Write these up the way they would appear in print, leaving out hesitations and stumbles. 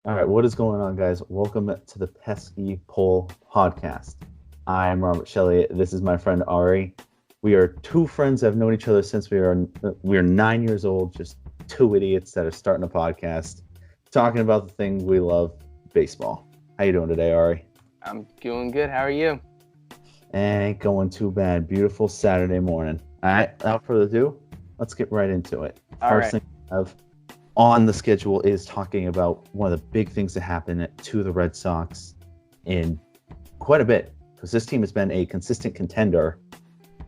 All right, what is going on, guys? Welcome to the Pesky Pole Podcast. I'm Robert Shelley. This is my friend Ari. We are two friends that have known each other since we are 9 years old. Just two idiots that are starting a podcast, talking about the thing we love, baseball. How you doing today, Ari? I'm doing good. How are you? Ain't going too bad. Beautiful Saturday morning. All right, without further ado, let's get right into it. First thing we have on the schedule is talking about one of the big things that happened to the Red Sox in quite a bit, because this team has been a consistent contender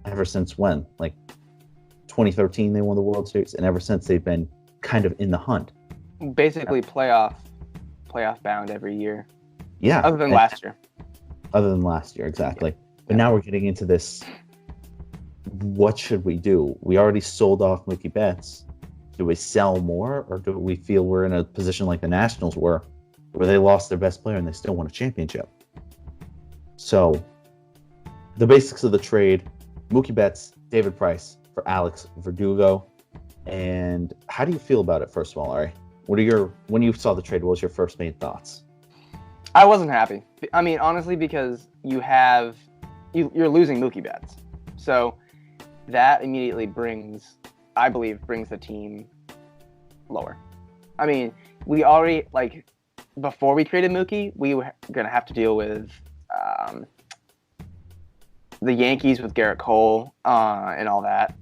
ever since when? Like 2013 they won the World Series, and ever since they've been kind of in the hunt. Basically playoff bound every year. Yeah. Other than last year. Other than last year, exactly. Yeah. But now we're getting into this. What should we do? We already sold off Mookie Betts. Do we sell more, or do we feel we're in a position like the Nationals were, where they lost their best player and they still won a championship? So, the basics of the trade: Mookie Betts, David Price for Alex Verdugo. And how do you feel about it, first of all, Ari? When you saw the trade, what was your first main thoughts? I wasn't happy. I mean, honestly, because you're losing Mookie Betts. So that immediately brings the team lower. I mean, we already, before we traded Mookie, we were going to have to deal with the Yankees with Garrett Cole and all that.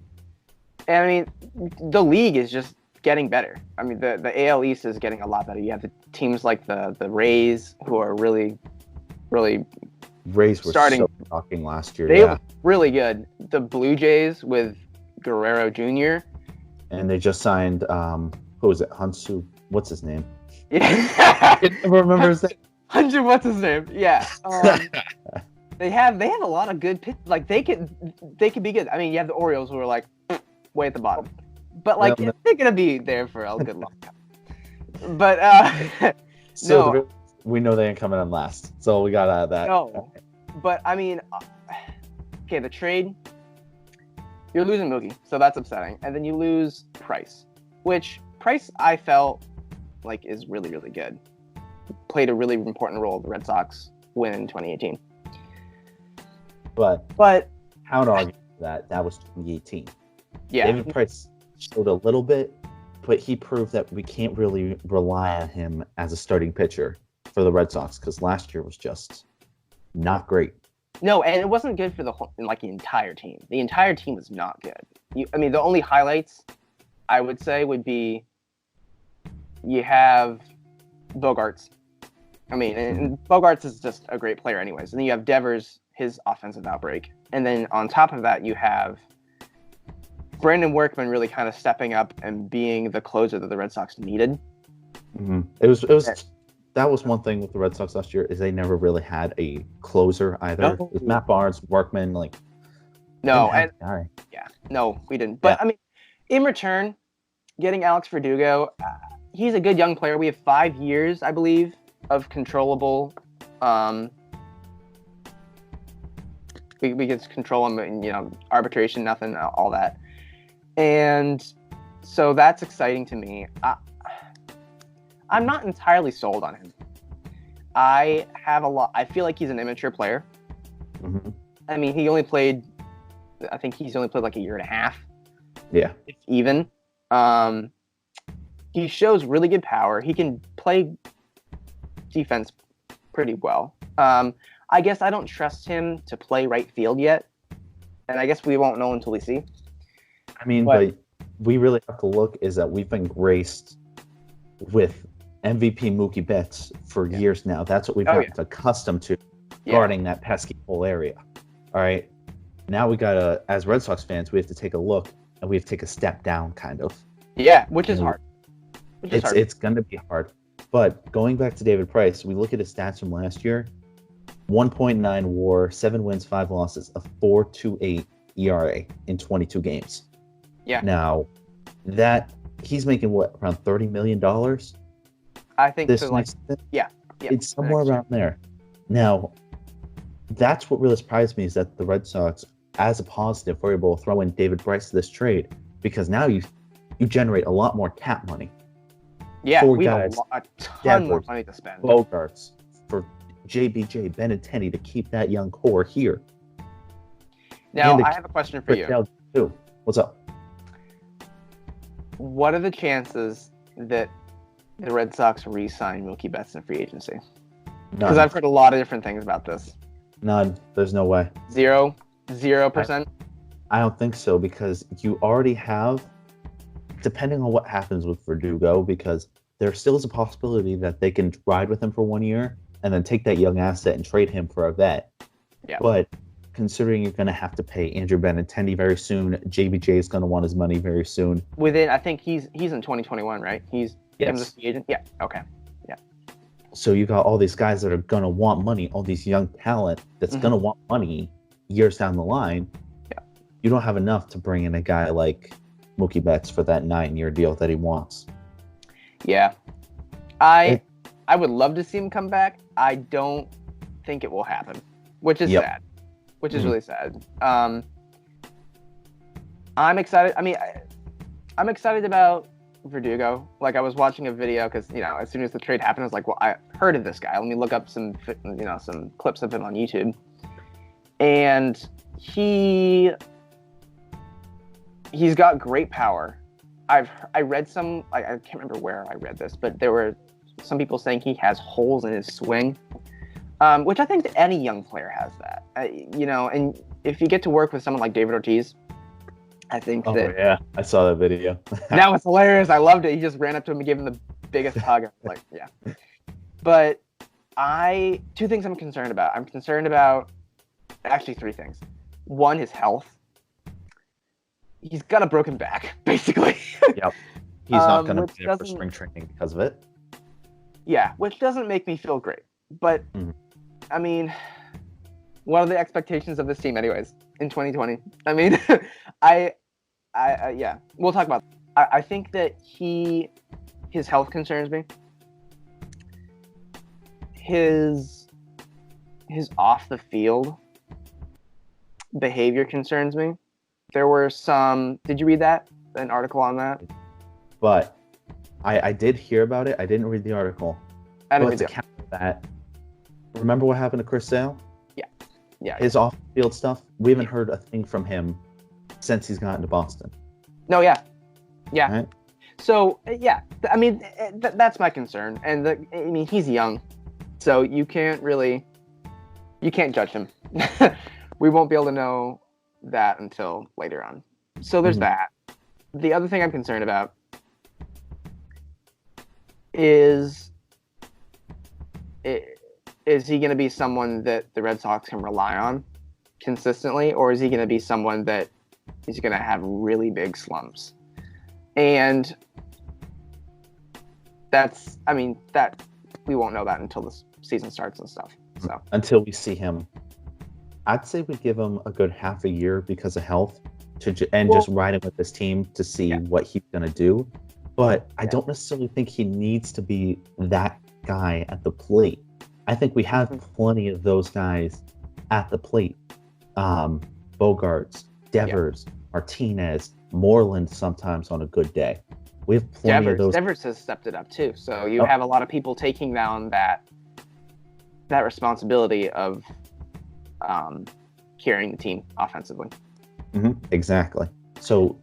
And I mean, the league is just getting better. I mean, the AL East is getting a lot better. You have the teams like the Rays, who are really, really Rays were starting, so shocking last year. They were really good. The Blue Jays with Guerrero Jr. And they just signed, who was it? Hansu. What's his name? Yeah. I never remember his name. Hansu, what's his name? Yeah. They have a lot of good pitch. Like they could be good. I mean, you have the Orioles, who are like way at the bottom, but they're gonna be there for a good long time. But we know they ain't coming in last, so we got out of that. No, but I mean, okay, the trade. You're losing Mookie, so that's upsetting. And then you lose Price, which Price I felt like is really, really good. Played a really important role in the Red Sox win in 2018. But how to argue that was 2018. Yeah. David Price showed a little bit, but he proved that we can't really rely on him as a starting pitcher for the Red Sox, because last year was just not great. No, and it wasn't good for the entire team. The entire team was not good. The only highlights I would say would be you have Bogarts. I mean, and Bogarts is just a great player anyways. And then you have Devers, his offensive outbreak. And then on top of that, you have Brandon Workman really kind of stepping up and being the closer that the Red Sox needed. Mm-hmm. That was one thing with the Red Sox last year, is they never really had a closer either. No. It was Matt Barnes, Workman, we didn't. But yeah. I mean, in return, getting Alex Verdugo, he's a good young player. We have 5 years, I believe, of controllable. We can control him, and arbitration, nothing, all that, and so that's exciting to me. I'm not entirely sold on him. I feel like he's an immature player. Mm-hmm. I mean, I think he's only played like a year and a half. Yeah. If even. He shows really good power. He can play defense pretty well. I guess I don't trust him to play right field yet. And I guess we won't know until we see. I mean, but we really have to look is that we've been graced with MVP Mookie Betts for years now. That's what we've been accustomed to guarding that pesky pole area. All right. Now we got to, as Red Sox fans, we have to take a look and we have to take a step down, kind of. Yeah, which is hard. It's going to be hard. But going back to David Price, we look at his stats from last year: 1.9 WAR, 7 wins, 5 losses, a 4.28 ERA in 22 games. Yeah. Now, that he's making around $30 million. I think this so. It's somewhere around there. Now, that's what really surprised me, is that the Red Sox, as a positive, were able to throw in David Price to this trade, because now you generate a lot more cap money. Yeah, four we have guys, a ton more Devers, money to spend. Bogarts, for JBJ, Benintendi to keep that young core here. Now, And I have a question for you. Too. What's up? What are the chances that the Red Sox re-sign Mookie Betts in free agency? Because I've heard a lot of different things about this. None. There's no way. 0%? I don't think so, because you already have, depending on what happens with Verdugo, because there still is a possibility that they can ride with him for 1 year and then take that young asset and trade him for a vet. Yeah. But considering you're going to have to pay Andrew Benintendi very soon, JBJ is going to want his money very soon. I think he's in 2021, right? He's the free agent? Yeah, okay. Yeah. So you got all these guys that are going to want money, all these young talent that's going to want money years down the line. Yeah. You don't have enough to bring in a guy like Mookie Betts for that 9-year deal that he wants. Yeah. I would love to see him come back. I don't think it will happen, which is sad. Which is really sad. I'm excited. I mean, I'm excited about Verdugo. Like, I was watching a video because, as soon as the trade happened, I was like, well, I heard of this guy. Let me look up some clips of him on YouTube. And he's got great power. I read some, I can't remember where I read this, but there were some people saying he has holes in his swing, which I think that any young player has that. And if you get to work with someone like David Ortiz, I think that... yeah, I saw that video. That was hilarious. I loved it. He just ran up to him and gave him the biggest hug. I was like, yeah. But two things I'm concerned about. I'm concerned about, actually 3 things. One, his health. He's got a broken back, basically. Yep. He's not going to be there for spring training because of it. Yeah, which doesn't make me feel great. But, I mean, what are the expectations of this team anyways in 2020? I mean, yeah, we'll talk about that. I think that his health concerns me. His off the field behavior concerns me. There were did you read an article on that? But I did hear about it. I didn't read the article. I didn't read it. That. Remember what happened to Chris Sale? Yeah. His off-field stuff. We haven't heard a thing from him since he's gotten to Boston. No, yeah. Right? So, yeah. I mean, that's my concern. And he's young, so you can't judge him. We won't be able to know that until later on. So there's that. The other thing I'm concerned about is he going to be someone that the Red Sox can rely on consistently, or is he going to be someone that is going to have really big slumps? And that we won't know that until the season starts and stuff. So until we see him, I'd say we give him a good half a year because of health just ride him with this team to see what he's going to do. But I don't necessarily think he needs to be that guy at the plate. I think we have plenty of those guys at the plate. Bogarts, Devers, Martinez, Moreland sometimes on a good day. We have plenty of those. Devers has stepped it up too. So you have a lot of people taking down that responsibility of carrying the team offensively. Exactly. So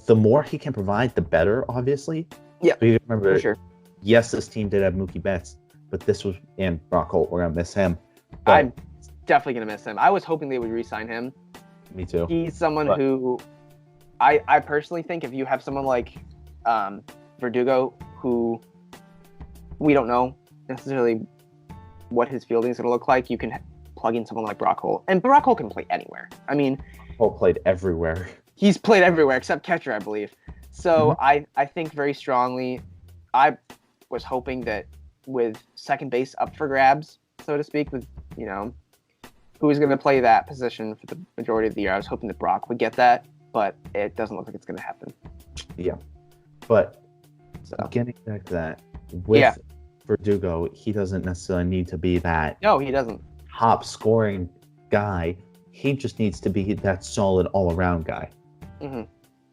the more he can provide, the better, obviously. Yeah. But you remember, for sure. Yes, this team did have Mookie Betts, but this was, and Brock Holt, we're going to miss him. But I'm definitely going to miss him. I was hoping they would re-sign him. Me too. He's someone who I personally think if you have someone like Verdugo, who we don't know necessarily what his fielding is going to look like, you can plug in someone like Brock Holt. And Brock Holt can play anywhere. I mean, Holt played everywhere. He's played everywhere except catcher, I believe. So I think very strongly, I was hoping that with second base up for grabs, so to speak, with, who is going to play that position for the majority of the year, I was hoping that Brock would get that, but it doesn't look like it's going to happen. Yeah. But getting back to that, with Verdugo, he doesn't necessarily need to be that. No, he doesn't. Top scoring guy. He just needs to be that solid all-around guy.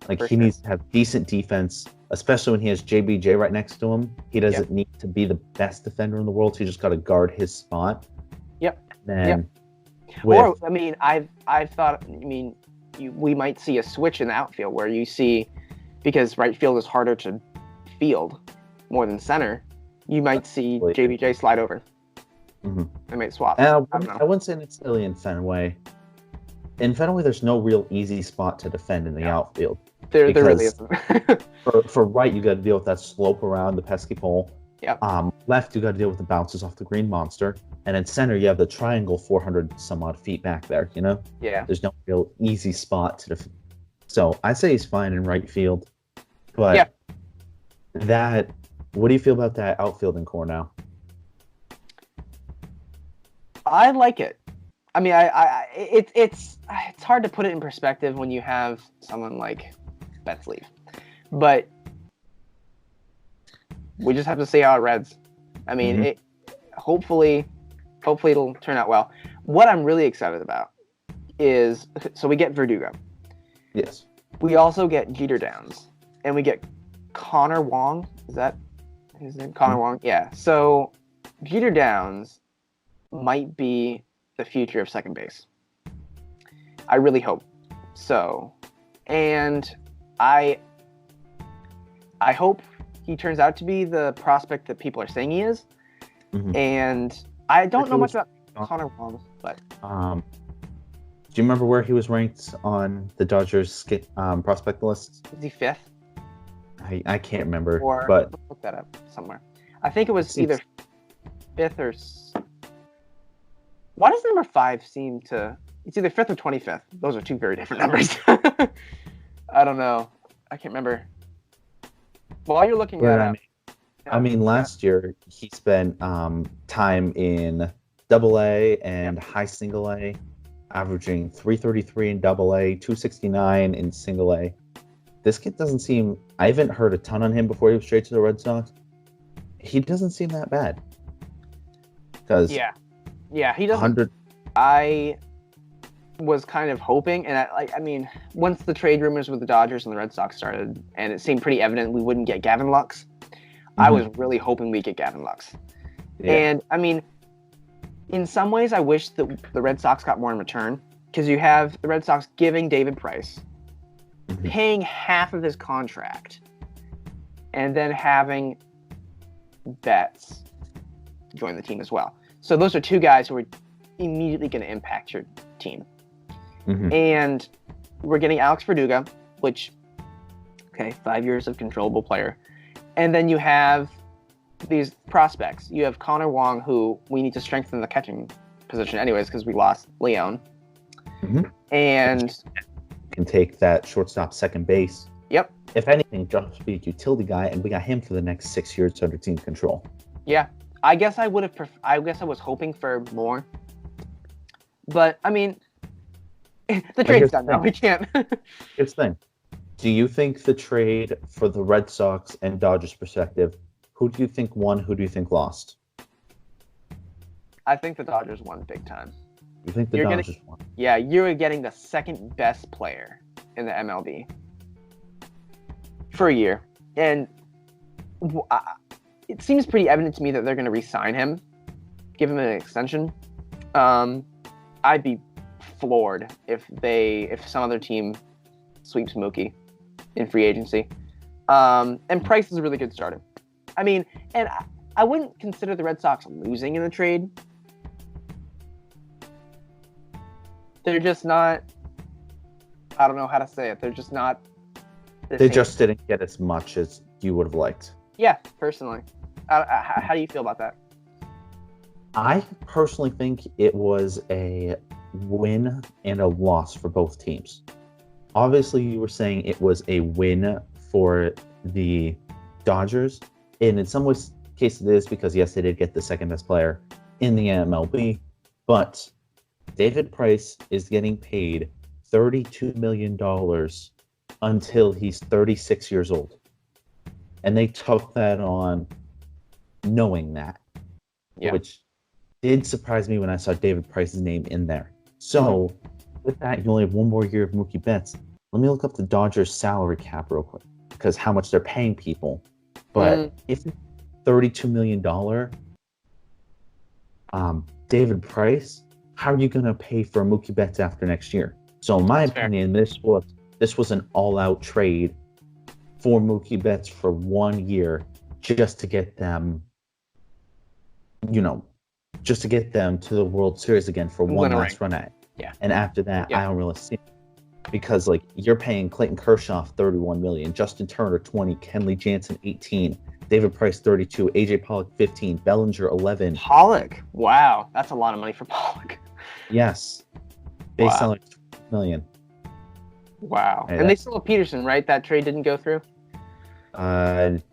Like, he needs to have decent defense, especially when he has JBJ right next to him. He doesn't need to be the best defender in the world. He just got to guard his spot. Yep. Then, Or I mean, I've thought. I mean, we might see a switch in the outfield where you see, because right field is harder to field more than center. You might see JBJ slide over. Mm-hmm. They might swap. I wouldn't say necessarily in Fenway. In Fenway, there's no real easy spot to defend in the outfield. There really isn't. for right, you got to deal with that slope around the pesky pole. Yep. Left, you got to deal with the bounces off the green monster. And in center, you have the triangle 400 some odd feet back there, you know? Yeah. There's no real easy spot to defend. So I say he's fine in right field. But what do you feel about that outfielding core now? I like it. I mean, it's hard to put it in perspective when you have someone like Betts leave, but we just have to see how it reads. I mean, hopefully it'll turn out well. What I'm really excited about is, so we get Verdugo. Yes. We also get Jeter Downs, and we get Connor Wong. Is that his name? Connor Wong? Yeah. So Jeter Downs might be the future of second base. I really hope so. And I hope he turns out to be the prospect that people are saying he is. Mm-hmm. And I don't know much about Connor Wong, but do you remember where he was ranked on the Dodgers prospect list? Is he fifth? I can't remember, but let's look that up somewhere. I think it was either fifth or. Why does number 5 seem to? It's either 5th or 25th. Those are two very different numbers. I don't know. I can't remember. While you're looking at it. I mean, last year he spent time in Double-A and high Single-A, averaging 333 in Double-A, 269 in Single-A. This kid doesn't seem. I haven't heard a ton on him before he was traded to the Red Sox. He doesn't seem that bad. Yeah, he doesn't. I was kind of hoping, and I mean, once the trade rumors with the Dodgers and the Red Sox started, and it seemed pretty evident we wouldn't get Gavin Lux, I was really hoping we'd get Gavin Lux. Yeah. And, I mean, in some ways, I wish that the Red Sox got more in return, because you have the Red Sox giving David Price, paying half of his contract, and then having Betts join the team as well. So those are two guys who are immediately going to impact your team. And we're getting Alex Verdugo, which, 5 years of controllable player. And then you have these prospects. You have Connor Wong, who we need to strengthen the catching position anyways because we lost Leon. And can take that shortstop second base. Yep. If anything, just be a utility guy, and we got him for the next 6 years under team control. Yeah. I guess I would have. I guess I was hoping for more, but I mean, the trade's done now. We can't. Here's the thing: do you think the trade for the Red Sox and Dodgers perspective? Who do you think won? Who do you think lost? I think the Dodgers won big time. You think the Dodgers won? Yeah, you're getting the second best player in the MLB for a year, and. It seems pretty evident to me that they're going to re-sign him, give him an extension. I'd be floored if some other team sweeps Mookie in free agency. And Price is a really good starter. I mean, and I wouldn't consider the Red Sox losing in the trade. They're just not. I don't know how to say it. They're just not. They just didn't get as much as you would have liked. Yeah, personally. How do you feel about that? I personally think it was a win and a loss for both teams. Obviously, you were saying it was a win for the Dodgers, and in some ways, case it is because, yes, they did get the second best player in the MLB, but David Price is getting paid $32 million until he's 36 years old. And they took that on knowing that, which did surprise me when I saw David Price's name in there. So with that, you only have one more year of Mookie Betts. Let me look up the Dodgers salary cap real quick. because how much they're paying people. But if $32 million David Price, how are you going to pay for Mookie Betts after next year? So in my opinion, this was an all-out trade for Mookie Betts for 1 year just to get them, just to get them to the World Series again for one last run at it. Yeah. And after that, I don't really see it. Because you're paying Clayton Kershaw $31 million, Justin Turner $20, Kenley Jansen $18, David Price $32, AJ Pollock $15, Bellinger $11. Pollock, wow, that's a lot of money for Pollock. Yes, based on $20 million. Wow, and they still have Peterson, right? That trade didn't go through.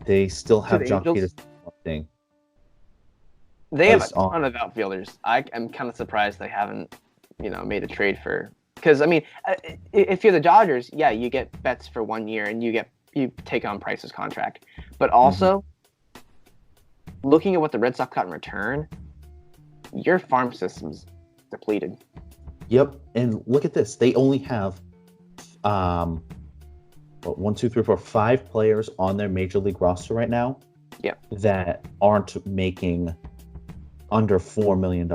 They still have Jock Peterson. They have a ton of outfielders. I am kind of surprised they haven't, made a trade for. Because if you're the Dodgers, you get Betts for 1 year and you take on Price's contract. But also, looking at what the Red Sox got in return, your farm system's depleted. Yep, and look at this. They only have 5 players on their major league roster right now. Yep. That aren't making under $4 million.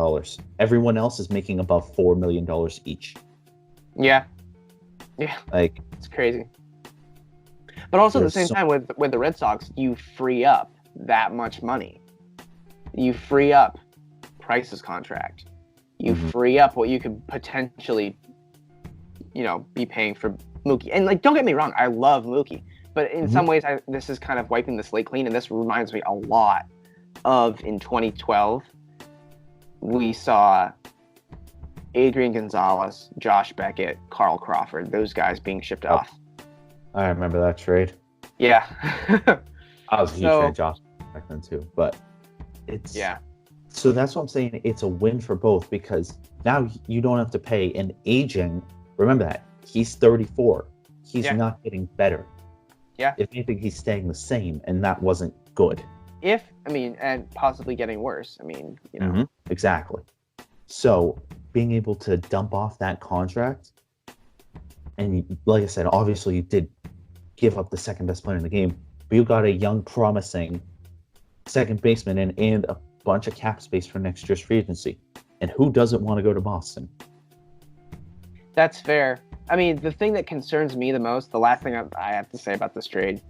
Everyone else is making above $4 million each. Yeah. It's crazy. But also at the same time with the Red Sox, you free up that much money. You free up Price's contract. You free up what you could potentially, be paying for Mookie. And don't get me wrong, I love Mookie, but in some ways, this is kind of wiping the slate clean. And this reminds me a lot of in 2012, we saw Adrian Gonzalez, Josh Beckett, Carl Crawford, those guys being shipped off. I remember that trade. Yeah. I was a huge fan of Josh back then too, but it's So that's what I'm saying. It's a win for both because now you don't have to pay an aging. Remember that he's 34. He's not getting better. Yeah. If anything, he's staying the same, and that wasn't good. And possibly getting worse. Exactly. So being able to dump off that contract, and like I said, obviously you did give up the second best player in the game, but you got a young, promising second baseman and a bunch of cap space for next year's free agency. And who doesn't want to go to Boston? That's fair. The thing that concerns me the most, the last thing I have to say about this trade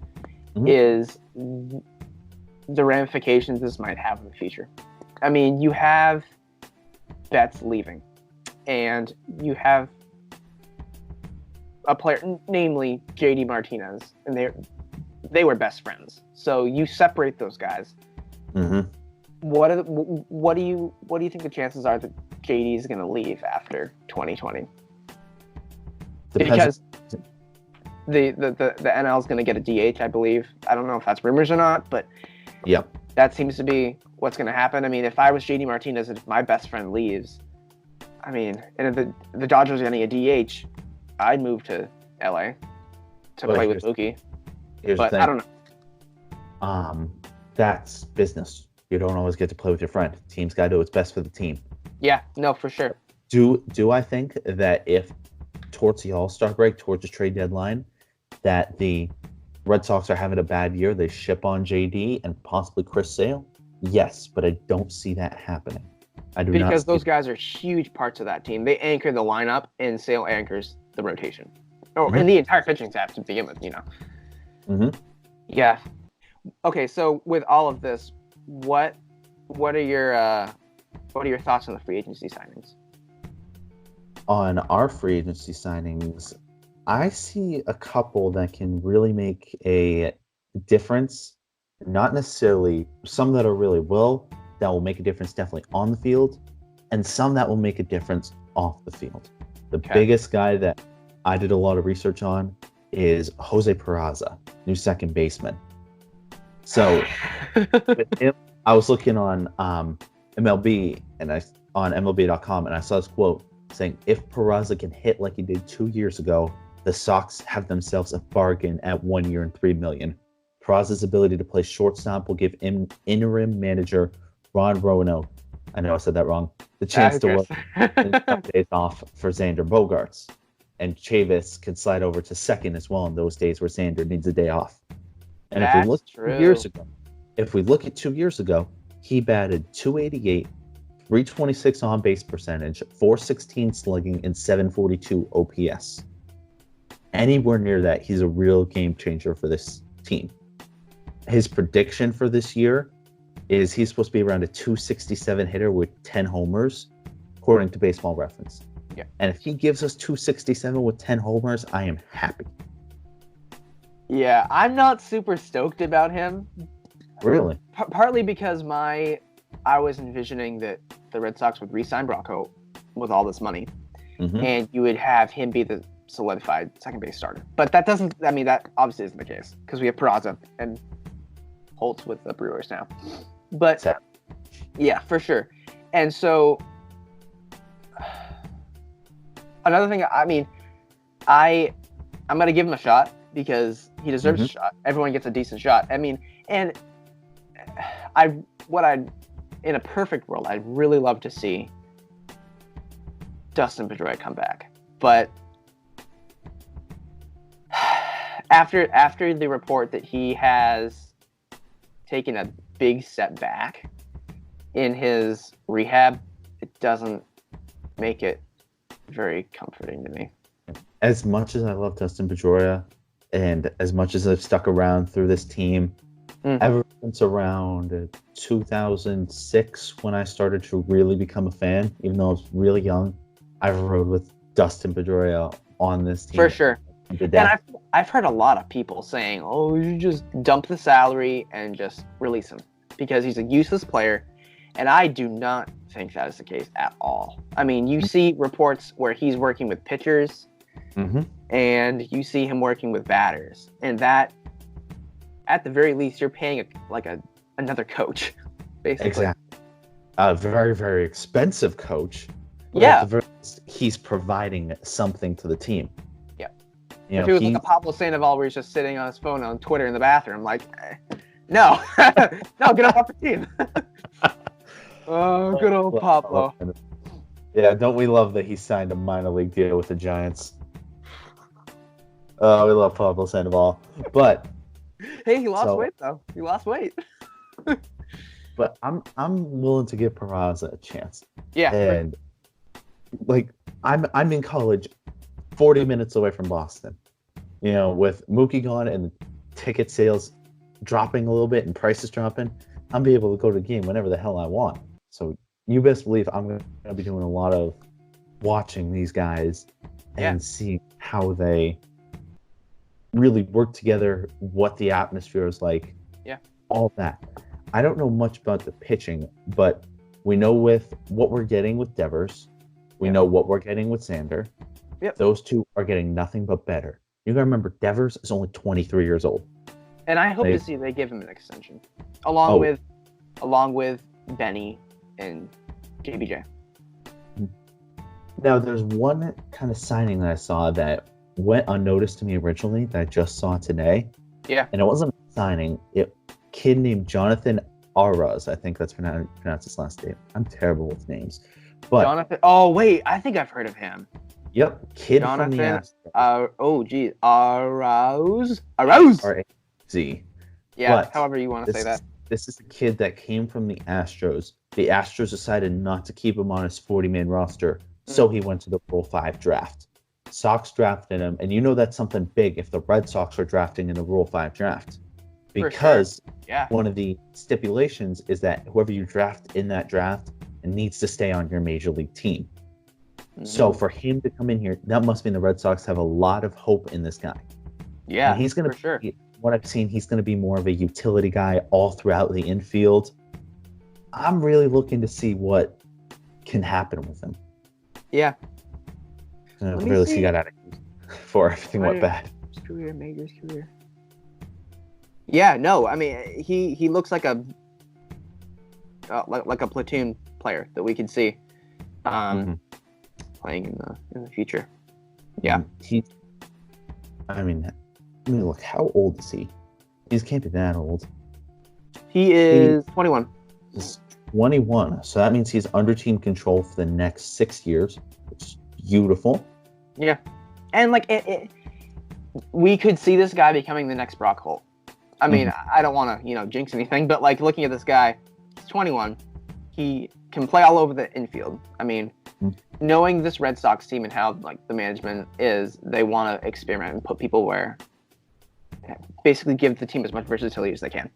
is the ramifications this might have in the future. You have Betts leaving, and you have a player, namely JD Martinez, and they were best friends. So you separate those guys. What do you think the chances are that JD is going to leave after 2020? Because the NL is going to get a DH, I believe. I don't know if that's rumors or not, but that seems to be what's going to happen. If I was JD Martinez and if my best friend leaves, and if the Dodgers are getting a DH, I'd move to LA to play with Mookie. But I don't know. That's business. You don't always get to play with your friend. Team's got to do what's best for the team. Yeah, no, for sure. Do I think that if towards the All-Star break, towards the trade deadline, that the Red Sox are having a bad year, they ship on JD and possibly Chris Sale? Yes, but I don't see that happening. Because those guys are huge parts of that team. They anchor the lineup, and Sale anchors the rotation. And the entire pitching staff to begin with, Yeah. Okay, so with all of this, what are your thoughts on the free agency signings? On our free agency signings, I see a couple that can really make a difference. Not necessarily some that will make a difference definitely on the field, and some that will make a difference off the field. The biggest guy that I did a lot of research on is Jose Peraza, new second baseman. So with him, I was looking on MLB and on MLB.com, and I saw this quote saying, "If Peraza can hit like he did 2 years ago, the Sox have themselves a bargain at 1 year and $3 million. Peraza's ability to play shortstop will give interim manager Ron Roanoke, I know I said that wrong, the chance to work some days off for Xander Bogaerts. And Chavis could slide over to second as well in those days where Xander needs a day off." And if we look 2 years ago, he batted 288, 326 on base percentage, 416 slugging, and 742 OPS. Anywhere near that, he's a real game changer for this team. His prediction for this year is he's supposed to be around a 267 hitter with 10 homers, according to Baseball Reference. Yeah. And if he gives us 267 with 10 homers, I am happy. Yeah, I'm not super stoked about him. Really? Partly because I was envisioning that the Red Sox would re-sign Bronco with all this money, and you would have him be the solidified second base starter. But that obviously isn't the case because we have Peraza and Holtz with the Brewers now. But yeah, for sure. And so another thing, I'm going to give him a shot because he deserves a shot. Everyone gets a decent shot. In a perfect world, I'd really love to see Dustin Pedroia come back. But after the report that he has taken a big step back in his rehab, it doesn't make it very comforting to me. As much as I love Dustin Pedroia, and as much as I've stuck around through this team, ever since around 2006 when I started to really become a fan, even though I was really young, I've rode with Dustin Pedroia on this team. For sure. And I've heard a lot of people saying, oh, you just dump the salary and just release him because he's a useless player. And I do not think that is the case at all. You see reports where he's working with pitchers and you see him working with batters. And that, at the very least, you're paying another coach, basically. Exactly. A very, very expensive coach. Yeah. At the very least, he's providing something to the team. If it was like a Pablo Sandoval where he's just sitting on his phone on Twitter in the bathroom, no, get off the team. Oh, good old Pablo. Yeah, don't we love that he signed a minor league deal with the Giants? Oh, we love Pablo Sandoval. But hey, he lost weight though. He lost weight. But I'm willing to give Peraza a chance. Yeah. And I'm in college, 40 minutes away from Boston. With Mookie gone and ticket sales dropping a little bit and prices dropping, I'm be able to go to the game whenever the hell I want. So you best believe I'm going to be doing a lot of watching these guys and seeing how they really work together, what the atmosphere is like, all that. I don't know much about the pitching, but we know with what we're getting with Devers, we know what we're getting with Sander. Yep. Those two are getting nothing but better. You gotta remember, Devers is only 23 years old. And I hope to see they give him an extension, along with Benny and JBJ. Now, there's one kind of signing that I saw that went unnoticed to me originally that I just saw today. Yeah. And it wasn't a signing. A kid named Jonathan Araz. I think that's pronounced his last name. I'm terrible with names. But Jonathan. Oh wait, I think I've heard of him. Yep, kid Jonathan, from the Astros. Arouse. R-A-Z. Yeah, but however you want to say that. This is a kid that came from the Astros. The Astros decided not to keep him on his 40-man roster, so he went to the Rule 5 draft. Sox drafted him, and that's something big if the Red Sox are drafting in the Rule 5 draft. Because one of the stipulations is that whoever you draft in that draft needs to stay on your major league team. So for him to come in here, that must mean the Red Sox have a lot of hope in this guy. Yeah, and he's going to what I've seen, he's going to be more of a utility guy all throughout the infield. I'm really looking to see what can happen with him. Yeah. Really see that out of before everything went bad. Major's career. Yeah, no, he looks like a platoon player that we can see playing in the future. Yeah. Look, how old is he? He can't be that old. He is 21. He's 21, so that means he's under team control for the next 6 years, which is beautiful. Yeah, and we could see this guy becoming the next Brock Holt. I mean, I don't want to, jinx anything, but like looking at this guy, he's 21. He can play all over the infield. I mean, knowing this Red Sox team and how like the management is, they want to experiment and put people where, basically give the team as much versatility as they can.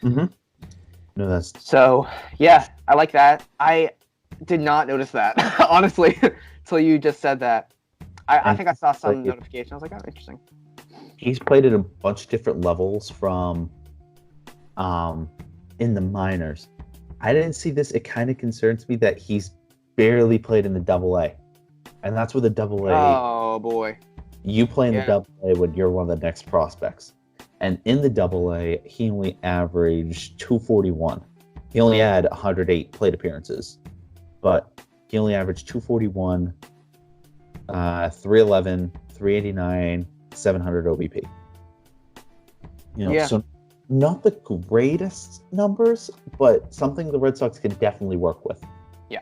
Mm-hmm. No, that's so. Yeah, I like that. I did not notice that honestly until you just said that. I think I saw some notification. I was like, oh, interesting. He's played at a bunch of different levels from, in the minors. I didn't see this. It kind of concerns me that he's barely played in the AA, and that's where the AA. Oh boy. You play in the AA when you're one of the next prospects. And in the AA, he only averaged 241. He only had 108 plate appearances. But he only averaged 241, 311, 389, 700 OBP. So not the greatest numbers, but something the Red Sox can definitely work with. Yeah.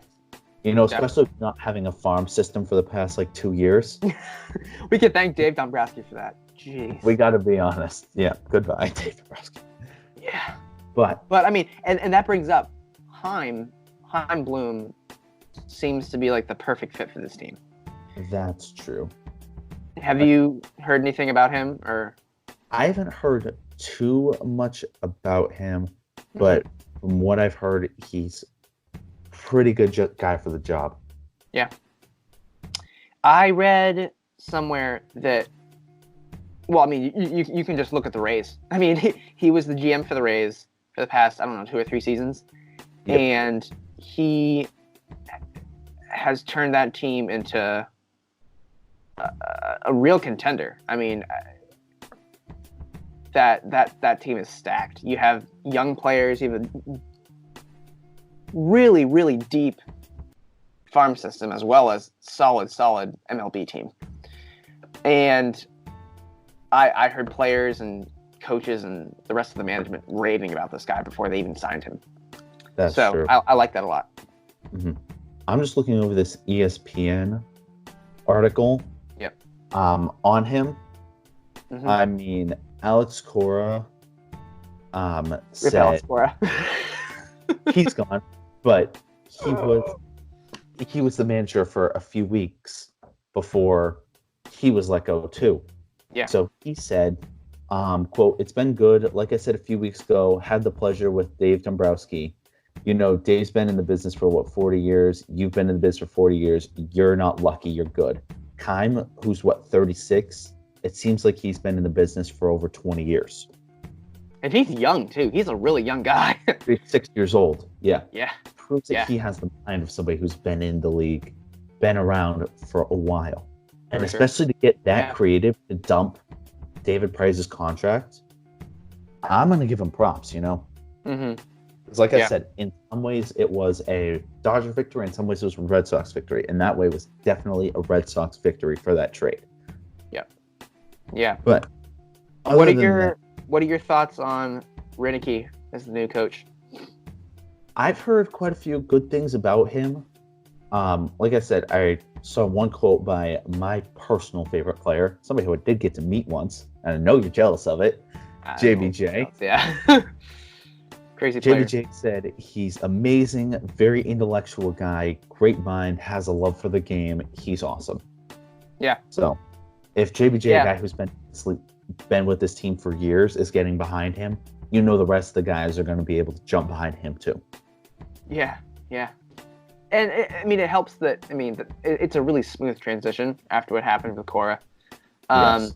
Especially not having a farm system for the past 2 years. We can thank Dave Dombrowski for that. Jeez. We got to be honest. Yeah. Goodbye, Dave Dombrowski. Yeah. But I mean, and that brings up Chaim Bloom seems to be like the perfect fit for this team. That's true. Have you heard anything about him or? I haven't heard too much about him, but from what I've heard, he's pretty good guy for the job. Yeah. I read somewhere that, well, I mean, you can just look at the Rays. I mean, he was the GM for the Rays for the past, 2 or 3 seasons. Yep. And he has turned that team into a real contender. I mean, that team is stacked. You have young players, you have a really, really deep farm system as well as solid MLB team. And I heard players and coaches and the rest of the management raving about this guy before they even signed him. That's true. I like that a lot. Mm-hmm. I'm just looking over this ESPN article. Yep. On him. Mm-hmm. I mean, Alex Cora said Alex Cora. he's gone, but he was the manager for a few weeks before he was let go too. Yeah. So he said, quote, "It's been good. Like I said a few weeks ago, had the pleasure with Dave Dombrowski. Dave's been in the business for 40 years? You've been in the business for 40 years. You're not lucky. You're good. Chaim, who's 36? It seems like he's been in the business for over 20 years. And he's young too. He's a really young guy. 36 years old. Yeah. Yeah. Proves that he has the mind of somebody who's been in the league, been around for a while. And for especially to get that creative to dump David Price's contract, I'm going to give him props, Mm-hmm. Because like I said, in some ways it was a Dodger victory, in some ways it was a Red Sox victory. And that way was definitely a Red Sox victory for that trade. Yeah. Yeah. But what are your thoughts on Renicky as the new coach? I've heard quite a few good things about him. Like I said, I saw one quote by my personal favorite player, somebody who I did get to meet once, and I know you're jealous of it, JBJ. Yeah. Crazy player. JBJ said he's amazing, very intellectual guy, great mind, has a love for the game. He's awesome. Yeah. So if JBJ, a guy who's been with this team for years, is getting behind him, the rest of the guys are going to be able to jump behind him too. Yeah. Yeah. And it helps that, it's a really smooth transition after what happened with Cora. Yes.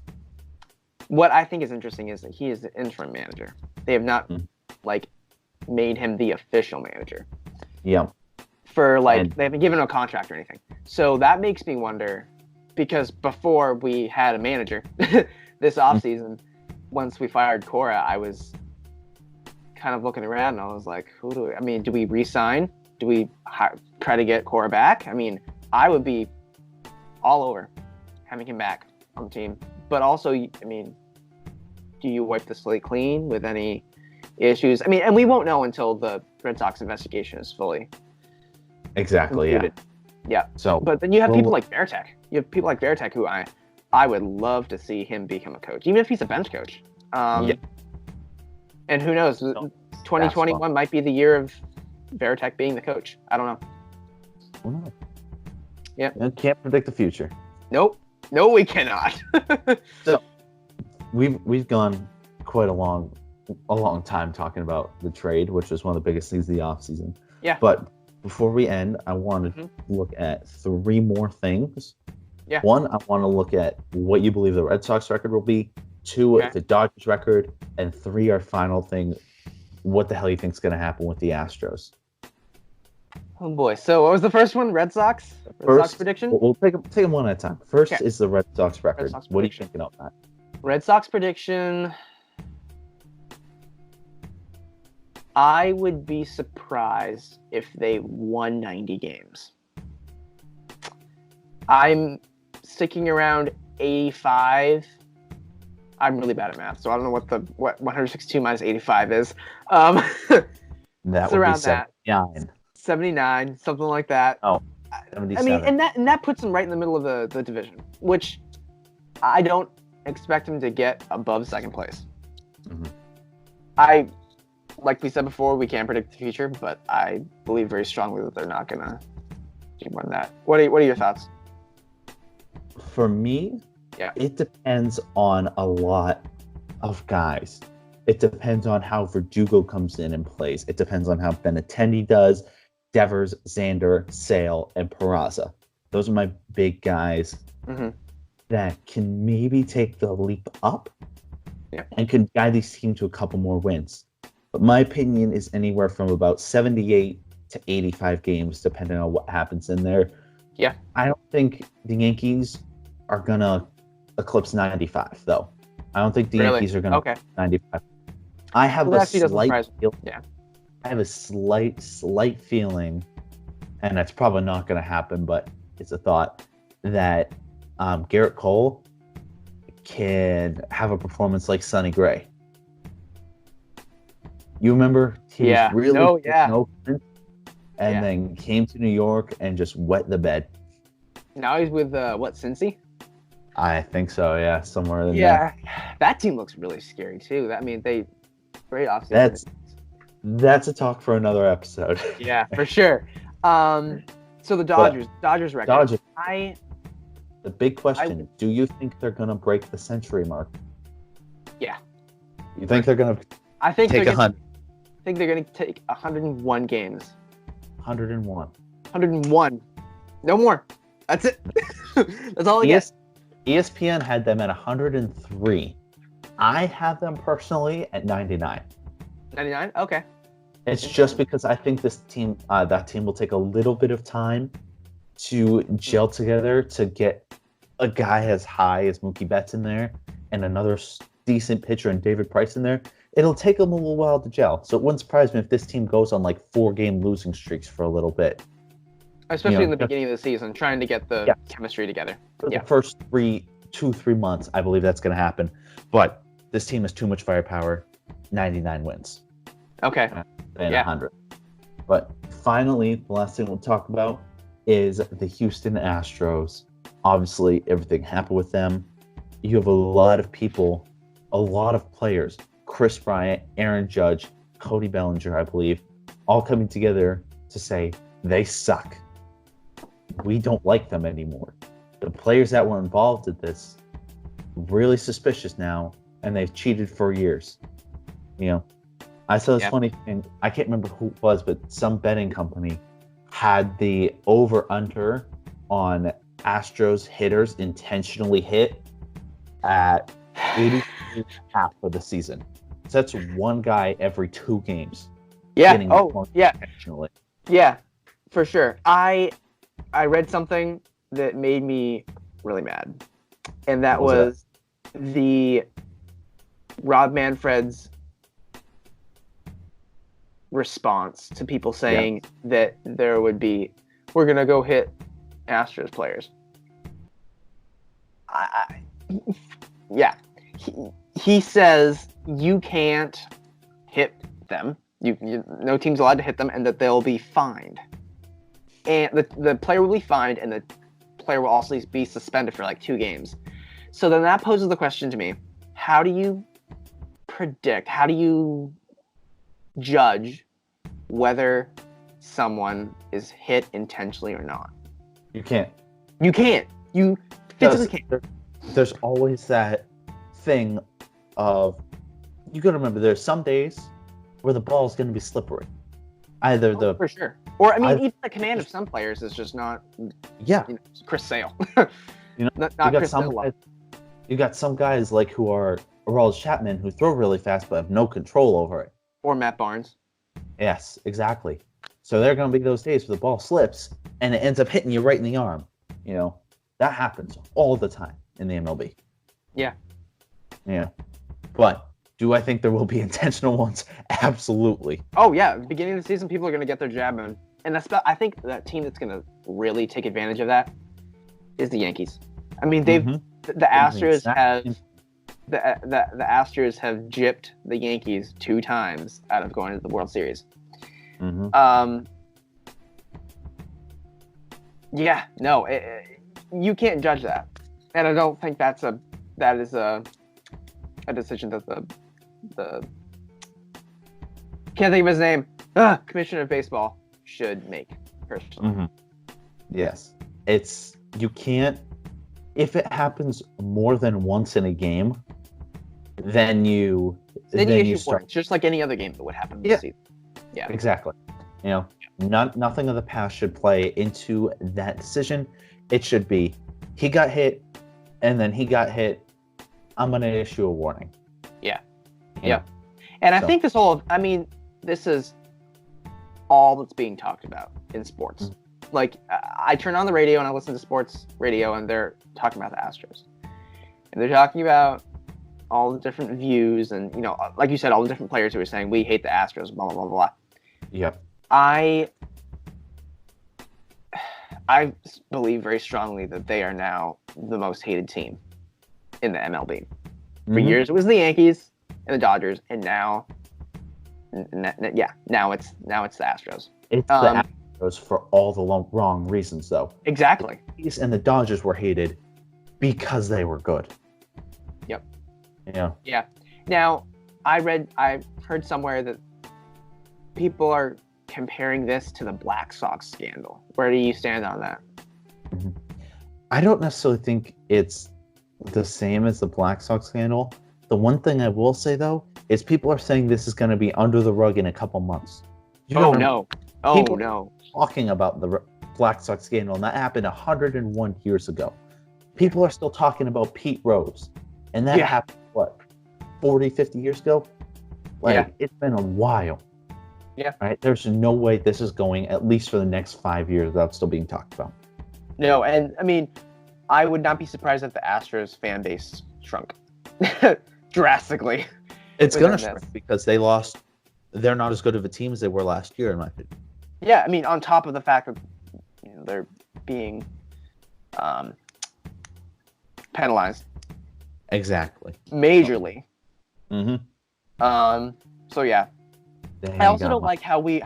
What I think is interesting is that he is the interim manager. They have not made him the official manager. Yeah. They haven't given him a contract or anything. So that makes me wonder, because before we had a manager this offseason, once we fired Cora, I was kind of looking around and I was like, do we re-sign? Do we try to get Cora back? I would be all over having him back on the team. But also, do you wipe the slate clean with any issues? And we won't know until the Red Sox investigation is fully concluded. Yeah. So, but then you have people like Varitek. You have people like Varitek who I would love to see him become a coach, even if he's a bench coach. And who knows? 2021 might be the year of Veritek being the coach. I don't know. Who knows? Yeah. You can't predict the future. Nope. No, we cannot. So we've gone quite a long time talking about the trade, which was one of the biggest things of the offseason. Yeah. But before we end, I want to look at 3 more things. Yeah. 1, I want to look at what you believe the Red Sox record will be. 2, the Dodgers record. And 3, our final thing, what the hell you think is going to happen with the Astros. Oh, boy. So what was the first one? Red Sox? Red Sox prediction? We'll take them one at a time. First is the Red Sox record. What are you thinking of that? Red Sox prediction... I would be surprised if they won 90 games. I'm sticking around 85. I'm really bad at math, so I don't know what 162 minus 85 is. That would around be 79. 79, something like that. Oh, 77. I mean, and that puts them right in the middle of the division, which I don't expect them to get above second place. Like we said before, we can't predict the future, but I believe very strongly that they're not going to do more than that. What are your thoughts? For me, it depends on a lot of guys. It depends on how Verdugo comes in and plays. It depends on how Benintendi does, Devers, Xander, Sale, and Peraza. Those are my big guys that can maybe take the leap up and can guide these teams to a couple more wins. But my opinion is anywhere from about 78 to 85 games, depending on what happens in there. Yeah. I don't think the Yankees are going to eclipse 95, though. I don't think the Yankees are going to 95. I have a slight feeling, and that's probably not going to happen, but it's a thought, that Garrett Cole can have a performance like Sonny Gray. You remember he was really and then came to New York and just wet the bed. Now he's with Cincy? I think so, yeah, somewhere in there. Yeah, that team looks really scary too. I mean, great offseason. That's a talk for another episode. Yeah, for sure. So the Dodgers record. The big question: do you think they're gonna break the century mark? Yeah. You think they're gonna? I think take 100. I think they're gonna take 101 games. 101. 101. No more. That's it. That's all I get. ESPN had them at 103. I have them personally at 99. 99? Okay. It's just because I think this team, that team will take a little bit of time to gel together to get a guy as high as Mookie Betts in there and another decent pitcher and David Price in there. It'll take them a little while to gel. So it wouldn't surprise me if this team goes on like 4-game losing streaks for a little bit. Especially in the beginning of the season, trying to get the chemistry together. For the first 3 months, I believe that's going to happen. But this team has too much firepower. 99 wins. Okay. And 100. But finally, the last thing we'll talk about is the Houston Astros. Obviously, everything happened with them. You have a lot of people, a lot of players, Chris Bryant, Aaron Judge, Cody Bellinger, I believe, all coming together to say they suck. We don't like them anymore. The players that were involved in this, really suspicious now, and they've cheated for years. I saw this funny thing. I can't remember who it was, but some betting company had the over-under on Astros hitters intentionally hit at 80 half for the season. So that's one guy every 2 games. Yeah. Intentionally. Yeah, for sure. I read something that made me really mad, and that was the Rob Manfred's response to people saying that we're gonna go hit Astros players. He says you can't hit them. No team's allowed to hit them, and that they'll be fined. And the player will be fined, and the player will also be suspended for like 2 games. So then that poses the question to me: how do you predict? How do you judge whether someone is hit intentionally or not. You can't. You can't. You physically can't. There's always that thing of, you got to remember, there's some days where the ball is going to be slippery. Either for sure. Or even the command of some players is just not. Yeah. Chris Sale. Not you got Chris Sale. You got some guys like who are Aroldis Chapman who throw really fast but have no control over it. Or Matt Barnes. Yes, exactly. So there are going to be those days where the ball slips and it ends up hitting you right in the arm. That happens all the time in the MLB. Yeah. Yeah. But do I think there will be intentional ones? Absolutely. Oh, yeah. At the beginning of the season, people are going to get their jab in. And I think that team that's going to really take advantage of that is the Yankees. I mean, the Astros have the Astros have gypped the Yankees 2 times out of going to the World Series. Mm-hmm. Yeah, no, you can't judge that, and I don't think that is a decision that the can't think of his name, Commissioner of Baseball should make personally. Mm-hmm. Yes, you can't. If it happens more than once in a game, then you start. It's just like any other game that would happen this season. Yeah, exactly. Nothing of the past should play into that decision. It should be, he got hit, and then he got hit. I'm going to issue a warning. Yeah. Yeah. And I think this is all that's being talked about in sports. Mm-hmm. Like, I turn on the radio and I listen to sports radio, and they're talking about the Astros. And they're talking about all the different views and, like you said, all the different players who are saying, we hate the Astros, blah, blah, blah, blah. Yep. I believe very strongly that they are now the most hated team in the MLB. For years, it was the Yankees and the Dodgers, and now it's the Astros. It's the Astros for all the wrong reasons, though. Exactly. The Yankees and the Dodgers were hated because they were good. Yep. Yeah. Yeah. Now, I heard somewhere that people are comparing this to the Black Sox scandal. Where do you stand on that? Mm-hmm. I don't necessarily think it's the same as the Black Sox scandal. The one thing I will say, though, is people are saying this is going to be under the rug in a couple months. No. Talking about the Black Sox scandal, and that happened 101 years ago. People are still talking about Pete Rose, and that happened, 40, 50 years ago? It's been a while. Yeah. Right? There's no way this is going, at least for the next 5 years, without still being talked about. No, and I would not be surprised if the Astros fan base shrunk drastically. It's going to shrink because they're not as good of a team as they were last year, in my opinion. Yeah, on top of the fact that they're being penalized. Exactly. Majorly. Mm-hmm. So yeah. I also don't like how the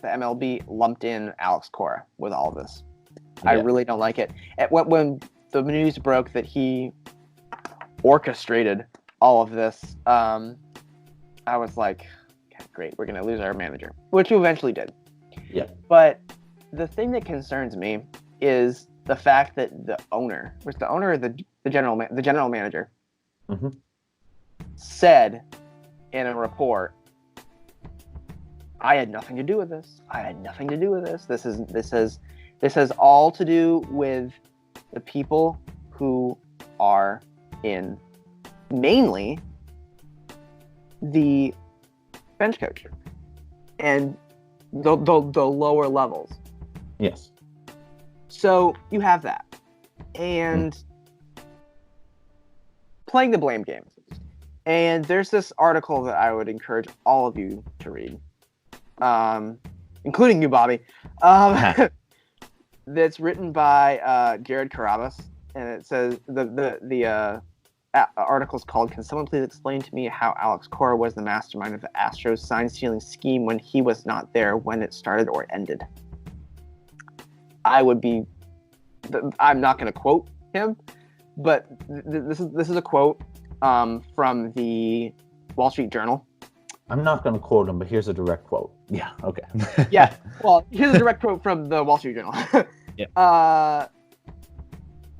MLB lumped in Alex Cora with all of this. Yeah. I really don't like it. When the news broke that he orchestrated all of this, I was like, okay, great, we're going to lose our manager, which we eventually did. Yeah. But the thing that concerns me is the fact that the owner, or the general manager, mm-hmm. said in a report, I had nothing to do with this. This has all to do with the people who are in mainly the bench coach and the lower levels. Yes. So you have that. And playing the blame game. And there's this article that I would encourage all of you to read, including you, Bobby, that's written by Jared Carabas, and it says the article is called, "Can someone please explain to me how Alex Cora was the mastermind of the Astros sign-stealing scheme when he was not there when it started or ended?" I'm not going to quote him, but this is a quote from the Wall Street Journal, I'm not going to quote him, but here's a direct quote. Yeah, okay. Yeah. Well, here's a direct quote from the Wall Street Journal. Yeah.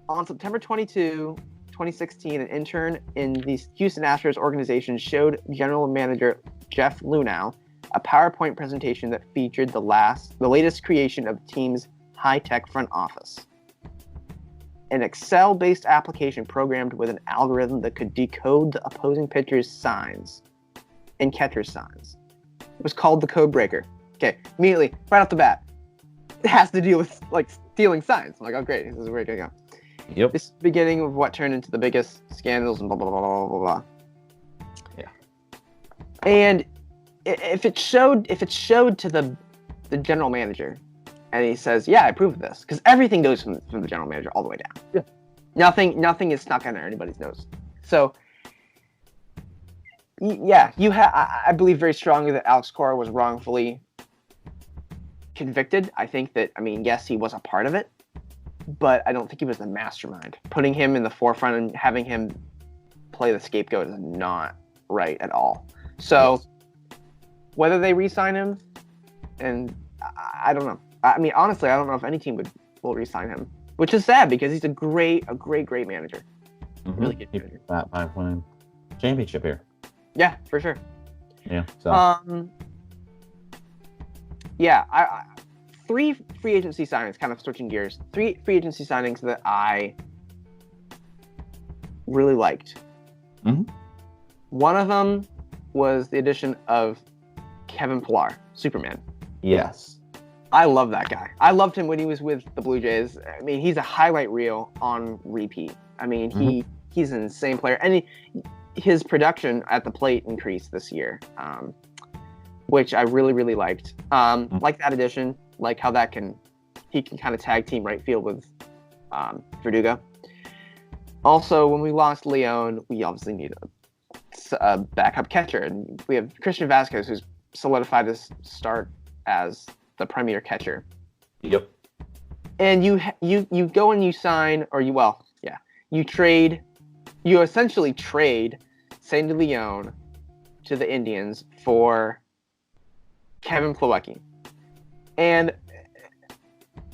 On September 22, 2016, an intern in the Houston Astros organization showed general manager Jeff Luhnow a PowerPoint presentation that featured the latest creation of the team's high-tech front office. An Excel-based application programmed with an algorithm that could decode the opposing pitcher's signs and catcher's signs. It was called the Code Breaker. Okay, immediately, right off the bat, it has to deal with like stealing signs. I'm like, oh great, this is where it's gonna go. Yep. This is the beginning of what turned into the biggest scandals and blah blah blah blah blah blah. Yeah. And if it showed to the general manager, and he says, "Yeah, I approve of this," because everything goes from the general manager all the way down. Yeah. Nothing is snuck under anybody's nose. So, yeah, I believe very strongly that Alex Cora was wrongfully convicted. I think that, yes, he was a part of it, but I don't think he was the mastermind. Putting him in the forefront and having him play the scapegoat is not right at all. So, whether they re-sign him, and I don't know. Honestly, I don't know if any team will re-sign him, which is sad because he's a great manager. Mm-hmm. Really good manager. That by winning championship here. Yeah, for sure. Yeah. So. Yeah, I 3 free agency signings, kind of switching gears. 3 free agency signings that I really liked. Mm-hmm. One of them was the addition of Kevin Pillar, Superman. Yes. I love that guy. I loved him when he was with the Blue Jays. He's a highlight reel on repeat. He's an insane player. And his production at the plate increased this year, which I really, really liked. Like that addition, like how he can kind of tag team right field with Verdugo. Also, when we lost Leon, we obviously need a backup catcher. And we have Christian Vasquez, who's solidified his start as the premier catcher. Yep. And you go and you sign, you essentially trade Sandy Leon to the Indians for Kevin Plawecki. And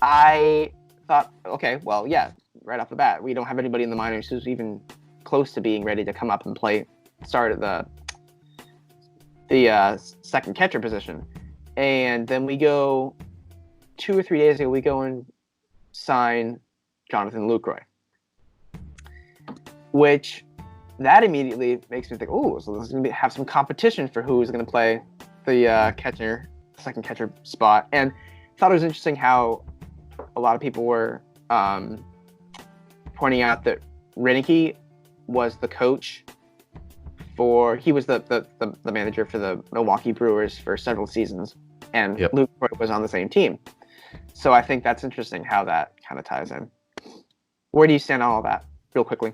I thought, okay, well, yeah, right off the bat, we don't have anybody in the minors who's even close to being ready to come up and start at the second catcher position. And then we go 2 or 3 days ago, we go and sign Jonathan Lucroy, which that immediately makes me think, oh, so this is going to have some competition for who is going to play the second catcher spot. And I thought it was interesting how a lot of people were pointing out that Renicky was the coach he was the manager for the Milwaukee Brewers for several seasons, and Lucroy was on the same team. So I think that's interesting how that kind of ties in. Where do you stand on all that, real quickly?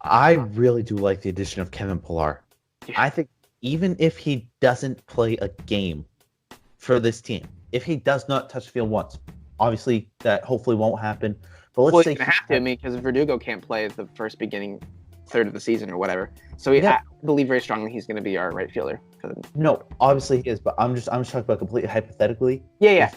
I really do like the addition of Kevin Pillar. Yeah. I think even if he doesn't play a game for this team, if he does not touch the field once, obviously that hopefully won't happen. But let's say he's gonna have to, because Verdugo can't play the first beginning third of the season or whatever. So I believe very strongly he's going to be our right fielder. No, obviously he is, but I'm just talking about completely hypothetically. Yeah.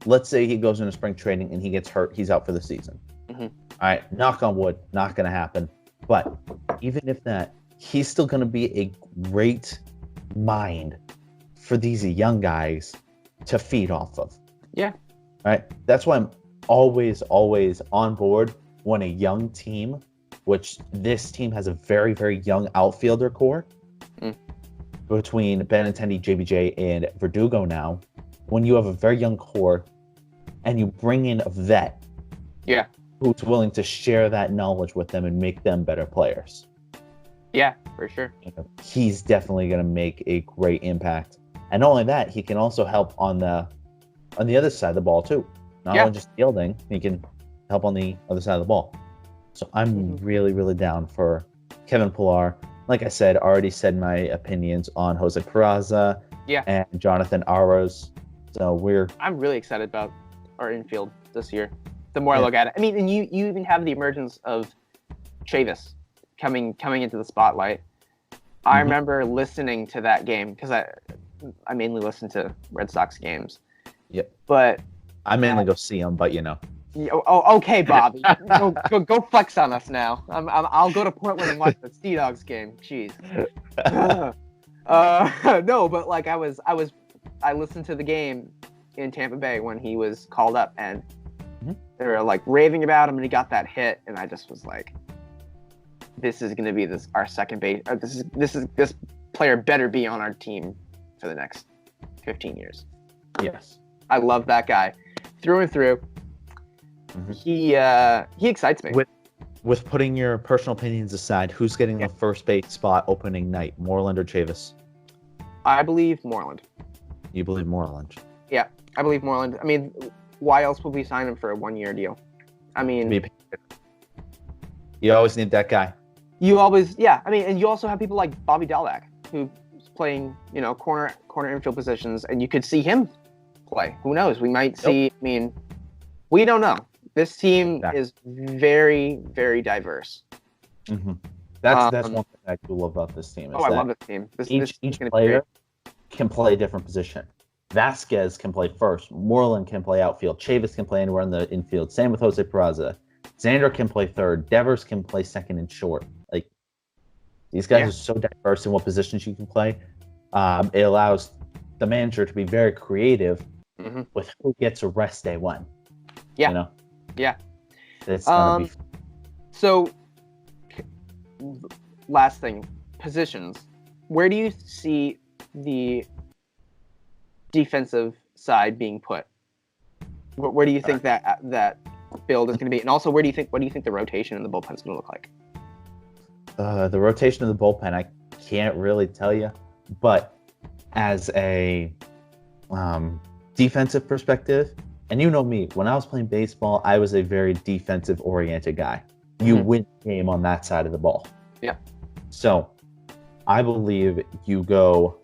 Let's say he goes into spring training and he gets hurt, he's out for the season. Mm-hmm. All right, knock on wood, not going to happen. But even if that, he's still going to be a great mind for these young guys to feed off of. Yeah. All right. That's why I'm always on board when a young team, which this team has a very, very young outfielder core between Benintendi, JBJ, and Verdugo now. When you have a very young core and you bring in a vet who's willing to share that knowledge with them and make them better players. Yeah, for sure. He's definitely going to make a great impact. And not only that, he can also help on the other side of the ball too. Not only just fielding, he can help on the other side of the ball. So I'm really, really down for Kevin Pillar. Like I said, already said my opinions on Jose Peraza and Jonathan Aros. So I'm really excited about our infield this year. The more I look at it, and you even have the emergence of Chavis coming into the spotlight. I remember listening to that game because I mainly listen to Red Sox games. Yep. But I mainly go see them, but you know. Oh, okay, Bobby. go flex on us now. I'll go to Portland and watch the Sea Dogs game. Jeez. No, but like I listened to the game in Tampa Bay when he was called up, and they were like raving about him, and he got that hit, and I just was like, this is going to be our second base. This player better be on our team for the next 15 years. Yes. I love that guy through and through. He excites me. With putting your personal opinions aside, who's getting the first base spot opening night, Moreland or Chavis? I believe Moreland. You believe Moreland? Yeah, I believe Moreland. I mean, why else would we sign him for a 1-year deal? I mean, you always need that guy. You always, yeah. I mean, and you also have people like Bobby Dalbec, who's playing, corner infield positions, and you could see him play. Who knows? We might see. I mean, we don't know. This team is very, very diverse. That's one thing I do love about this team. I love this team. Each player can play a different position. Vasquez can play first. Moreland can play outfield. Chavis can play anywhere in the infield. Same with Jose Peraza. Xander can play third. Devers can play second and short. Like, these guys are so diverse in what positions you can play. It allows the manager to be very creative with who gets a rest day when. Yeah. Yeah. It's gonna be. So, last thing, positions. Where do you see the defensive side being put? Where do you think that build is going to be? And also, what do you think the rotation in the bullpen is going to look like? The rotation of the bullpen, I can't really tell you, but as a defensive perspective. And you know me, when I was playing baseball, I was a very defensive-oriented guy. You win the game on that side of the ball. Yeah. So, I believe you go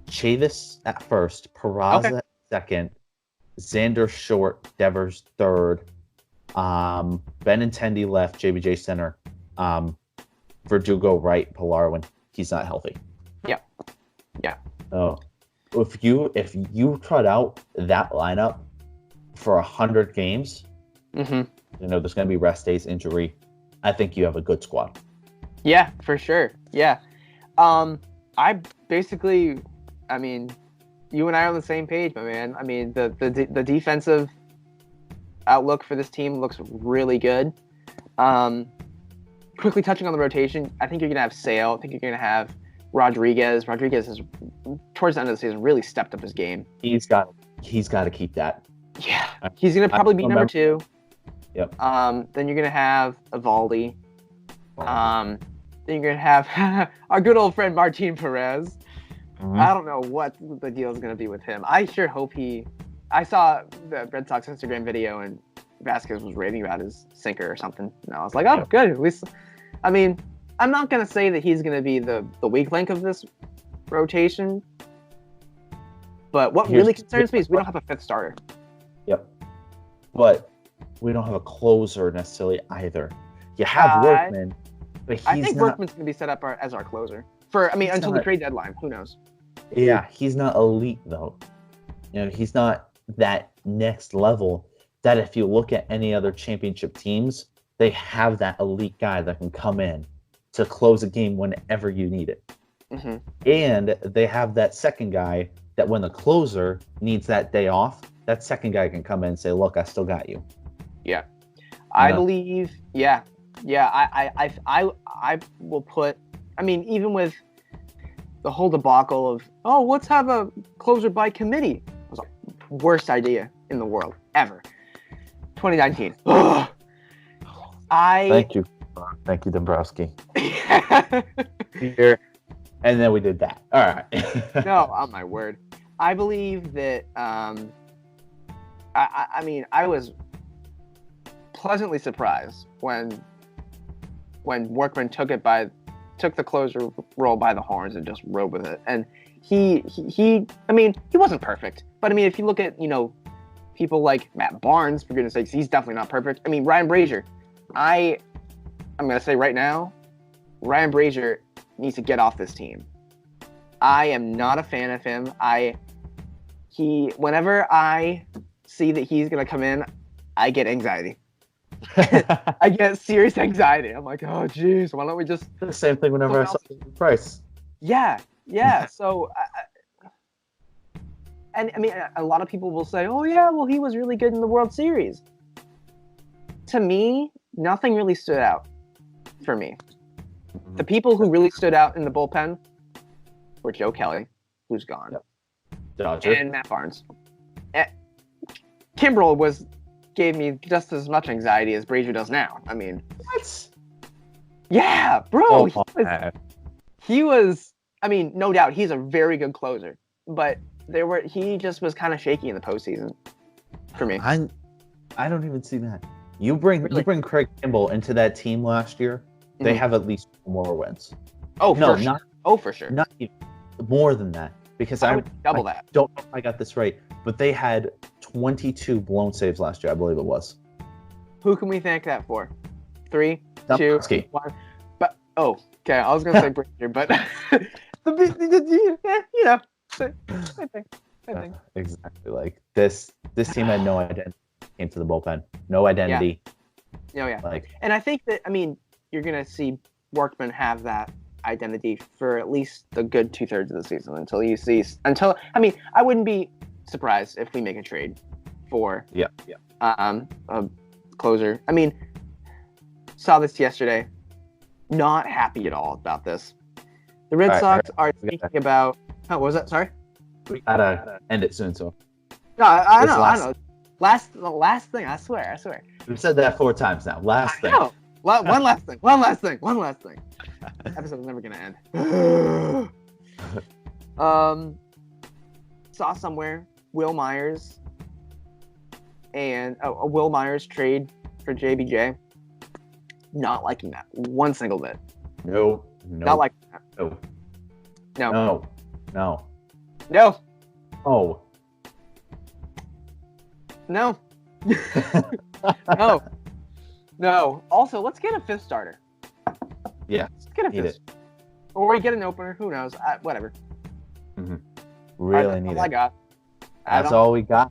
Chavis at first, Peraza at second, Xander short, Devers third, Benintendi left, JBJ center, Verdugo right, Pilar when he's not healthy. Yeah. Yeah. So, if you trot out that lineup for 100 games, there's going to be rest days, injury. I think you have a good squad. Yeah, for sure. Yeah. I basically, I mean, you and I are on the same page, my man. I mean, the defensive outlook for this team looks really good. Quickly touching on the rotation, I think you're going to have Sale. I think you're going to have Rodriguez. Rodriguez has, towards the end of the season, really stepped up his game. He's got to keep that. Yeah, he's going to probably be number 2. Yep. Then you're going to have Evaldi. Then you're going to have our good old friend Martin Perez. I don't know what the deal is going to be with him. I sure hope I saw the Red Sox Instagram video and Vasquez was raving about his sinker or something. And I was like, oh, good. At least, I mean, I'm not going to say that he's going to be the weak link of this rotation. But what really concerns me is we don't have a 5th starter. Yep. But we don't have a closer necessarily either. You have Workman, but I think Workman's going to be set up as our closer. Until the trade deadline. Who knows? Yeah, he's not elite, though. He's not that next level that if you look at any other championship teams, they have that elite guy that can come in to close a game whenever you need it. And they have that second guy that when the closer needs that day off, that second guy can come in and say, look, I still got you. Yeah. I believe, I will put, even with the whole debacle of, let's have a closer by committee. It was the worst idea in the world, ever. 2019. Thank you. Thank you, Dombrowski. Here. And then we did that. All right. No, on my word. I believe that, I was pleasantly surprised when Workman took the closer role by the horns and just rode with it. And he wasn't perfect, but if you look at, people like Matt Barnes, for goodness sakes, he's definitely not perfect. Ryan Brazier, I'm going to say right now, Ryan Brazier needs to get off this team. I am not a fan of him. Whenever I see that he's gonna come in, I get anxiety. I get serious anxiety. I'm like, oh geez, why don't we just The same thing whenever I saw Price. Yeah. So, and I mean, a lot of people will say, oh yeah, well he was really good in the World Series. To me, nothing really stood out for me. The people who really stood out in the bullpen were Joe Kelly, who's gone, Dodger. and Matt Barnes. Kimbrel gave me just as much anxiety as Brazier does now. I mean, What? yeah, bro. Oh, He was. I mean, no doubt, he's a very good closer, but he just was kind of shaky in the postseason for me. I don't even see that. You bring Craig Kimbrel into that team last year, they have at least 4 more wins. Oh, for sure. Oh, for sure. Not even more than that, because I would double that. Don't know if I got this right, but they had 22 blown saves last year, I believe it was. Who can we thank that for? 3, 2, Pesky. 1. But okay. I was gonna say Brazier, but you know, same thing. Exactly. Like this team had no identity. Came to the bullpen, no identity. Yeah. Like, and I think that you're gonna see Workman have that identity for at least the good 2/3 of the season until I wouldn't be surprised if we make a trade for a closer. I mean, saw this yesterday. Not happy at all about this. The Red Sox are thinking about. Oh, what was that? Sorry. We gotta end it soon. So. No, I know. The last thing. I swear. We've said that 4 times now. Last thing. One last thing. Episode's never gonna end. Saw somewhere Will Myers and a Will Myers trade for JBJ. Not liking that one single bit. No. Not liking that. No. Oh. No. No. Also, let's get a 5th starter. Yeah. Let's get a 5th. Or we get an opener. Who knows? Whatever. Mm-hmm. Really need it. That's all I got. That's all we got.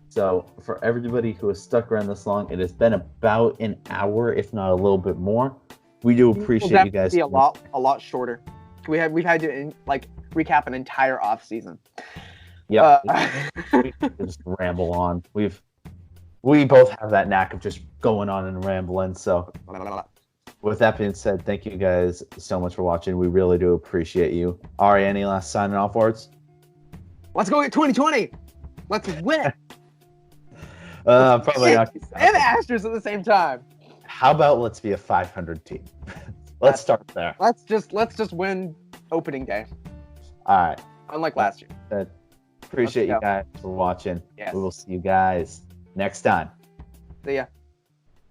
So for everybody who has stuck around this long, it has been about an hour, if not a little bit more. We do appreciate you guys. Be a lot shorter. We've had to recap an entire off season. Yeah, we just ramble on. We both have that knack of just going on and rambling. So with that being said, thank you guys so much for watching. We really do appreciate you. Ari, any last signing off words? Let's go get 2020. Let's win it. Probably not. And the Astros at the same time. How about let's be a 500 team? Let's start there. Let's just win opening day. All right. Unlike last year. Appreciate you guys for watching. Yes. We will see you guys next time. See ya.